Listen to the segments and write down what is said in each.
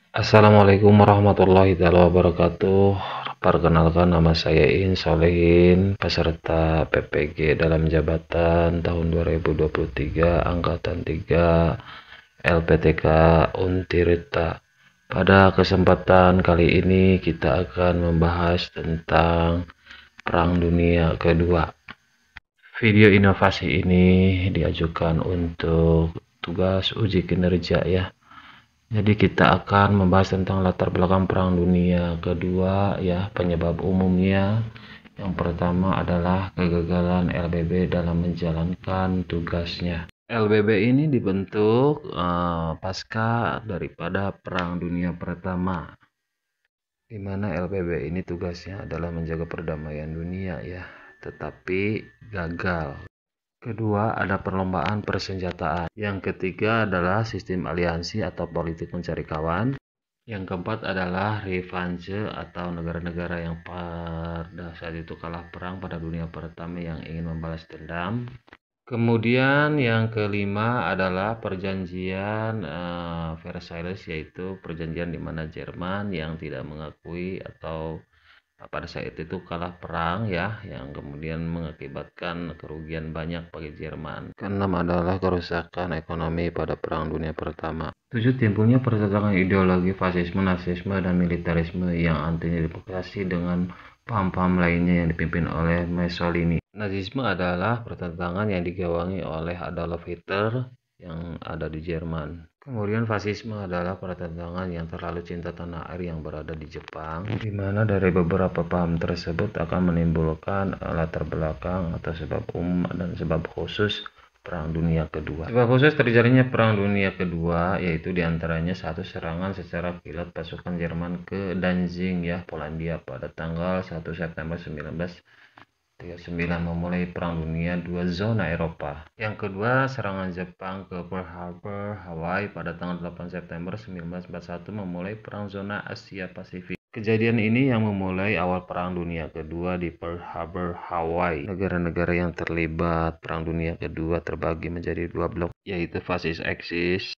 Assalamualaikum warahmatullahi wabarakatuh. Perkenalkan, nama saya In Solehin, peserta PPG dalam jabatan tahun 2023 Angkatan 3 LPTK Untirta. Pada kesempatan kali ini kita akan membahas tentang Perang Dunia Kedua. Video inovasi ini diajukan untuk tugas uji kinerja ya. Jadi kita akan membahas tentang latar belakang Perang Dunia Kedua ya, penyebab umumnya. Yang pertama adalah kegagalan LBB dalam menjalankan tugasnya. LBB ini dibentuk pasca daripada Perang Dunia Pertama, di mana LBB ini tugasnya adalah menjaga perdamaian dunia ya, tetapi gagal. Kedua, ada perlombaan persenjataan. Yang ketiga adalah sistem aliansi atau politik mencari kawan. Yang keempat adalah revanche atau negara-negara yang pada saat itu kalah perang pada dunia pertama yang ingin membalas dendam. Kemudian yang kelima adalah perjanjian Versailles, yaitu perjanjian di mana Jerman yang tidak mengakui atau pada saat itu kalah perang ya, yang kemudian mengakibatkan kerugian banyak bagi Jerman. Keenam adalah kerusakan ekonomi pada Perang Dunia Pertama. Tujuh, timbulnya pertentangan ideologi fasisme, nasisme, dan militerisme yang anti demokrasi dengan paham-paham lainnya yang dipimpin oleh Mussolini. Nazisme adalah pertentangan yang digawangi oleh Adolf Hitler yang ada di Jerman. Kemudian fasisme adalah pertentangan yang terlalu cinta tanah air yang berada di Jepang, di mana dari beberapa paham tersebut akan menimbulkan latar belakang atau sebab umum dan sebab khusus Perang Dunia Kedua. Sebab khusus terjadinya Perang Dunia Kedua yaitu diantaranya satu, serangan secara kilat pasukan Jerman ke Danzig ya, Polandia pada tanggal 1 September 1939 memulai Perang Dunia II zona Eropa. Yang kedua, serangan Jepang ke Pearl Harbor, Hawaii pada tanggal 8 September 1941 memulai Perang Zona Asia Pasifik. Kejadian ini yang memulai awal Perang Dunia Kedua di Pearl Harbor, Hawaii. Negara-negara yang terlibat Perang Dunia Kedua terbagi menjadi dua blok, yaitu fasis Axis,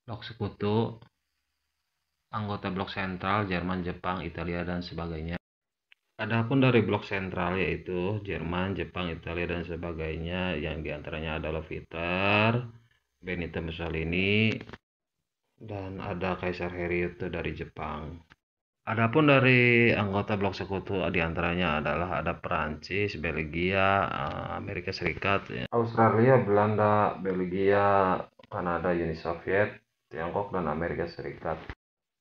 blok sekutu, anggota blok sentral, Jerman, Jepang, Italia, dan sebagainya. Adapun dari blok sentral yaitu Jerman, Jepang, Italia, dan sebagainya, yang diantaranya adalah Hitler, Benito Mussolini, dan ada Kaisar Hirohito dari Jepang. Adapun dari anggota blok sekutu diantaranya adalah ada Perancis, Belgia, Amerika Serikat, Australia, Belanda, Belgia, Kanada, Uni Soviet, Tiongkok, dan Amerika Serikat.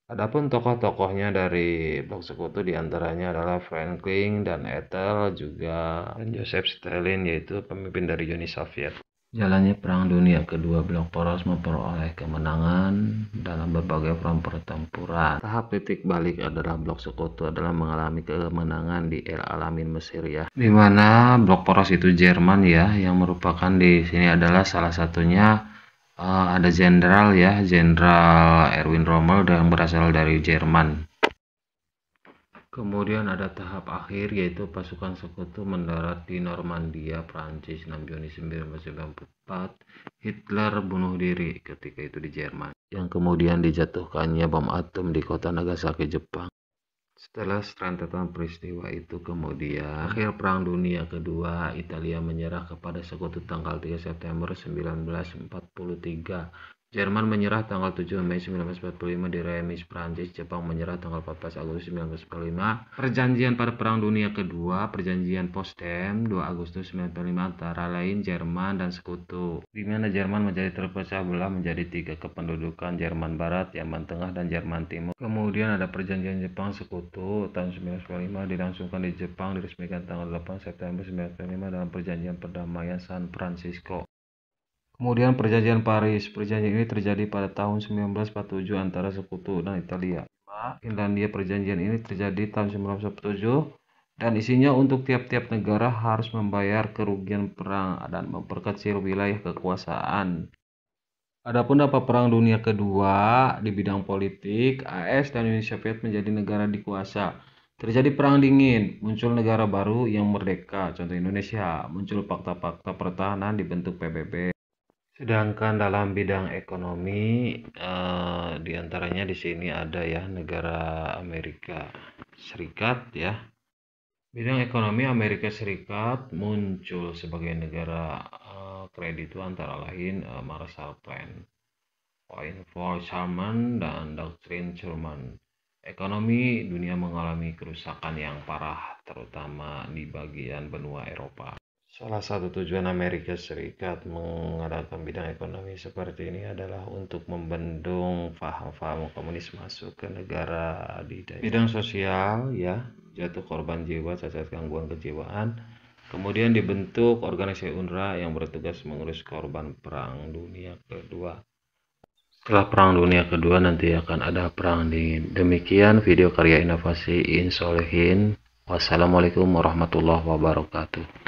Adapun tokoh-tokohnya dari blok sekutu diantaranya adalah Franklin dan Ethel juga dan Joseph Stalin, yaitu pemimpin dari Uni Soviet. Jalannya Perang Dunia Kedua, blok poros memperoleh kemenangan dalam berbagai front pertempuran. Tahap titik balik adalah blok sekutu adalah mengalami kemenangan di El Alamein, Mesir ya, di mana blok poros itu Jerman ya, yang merupakan di sini adalah salah satunya ada jenderal ya, Jenderal Erwin Rommel yang berasal dari Jerman. Kemudian ada tahap akhir yaitu pasukan sekutu mendarat di Normandia, Prancis 6 Juni 1994. Hitler bunuh diri ketika itu di Jerman, yang kemudian dijatuhkannya bom atom di kota Nagasaki, Jepang. Setelah rentetan peristiwa itu kemudian akhir Perang Dunia Kedua, Italia menyerah kepada sekutu tanggal 3 September 1943. Jerman menyerah tanggal 7 Mei 1945 di Reims, Prancis. Jepang menyerah tanggal 14 Agustus 1945. Perjanjian pada Perang Dunia Kedua, Perjanjian Potsdam 2 Agustus 1945 antara lain Jerman dan Sekutu, di mana Jerman menjadi terpecah belah menjadi 3 kependudukan, Jerman Barat, Jerman Tengah, dan Jerman Timur. Kemudian ada Perjanjian Jepang Sekutu tahun 1945 dilangsungkan di Jepang, diresmikan tanggal 8 September 1945 dalam Perjanjian Perdamaian San Francisco. Kemudian Perjanjian Paris. Perjanjian ini terjadi pada tahun 1947 antara Sekutu dan Italia. Finlandia. Perjanjian ini terjadi tahun 1947 dan isinya untuk tiap-tiap negara harus membayar kerugian perang dan memperkecil wilayah kekuasaan. Adapun dapat Perang Dunia Kedua di bidang politik, AS dan Uni Soviet menjadi negara dikuasa. Terjadi perang dingin, muncul negara baru yang merdeka, contoh Indonesia, muncul fakta-fakta pertahanan, dibentuk PBB. Sedangkan dalam bidang ekonomi, diantaranya di sini ada ya negara Amerika Serikat ya. Bidang ekonomi Amerika Serikat muncul sebagai negara kredit itu antara lain Marshall Plan, Point for Sherman, dan Doktrin Truman. Ekonomi dunia mengalami kerusakan yang parah, terutama di bagian benua Eropa. Salah satu tujuan Amerika Serikat mengadakan bidang ekonomi seperti ini adalah untuk membendung paham-paham komunis masuk ke negara adidaya. Bidang sosial ya, jatuh korban jiwa, cacat gangguan kejiwaan. Kemudian dibentuk organisasi UNRWA yang bertugas mengurus korban Perang Dunia Kedua. Setelah Perang Dunia Kedua nanti akan ada perang dingin. Demikian video karya inovasi Insholehin. Wassalamualaikum warahmatullahi wabarakatuh.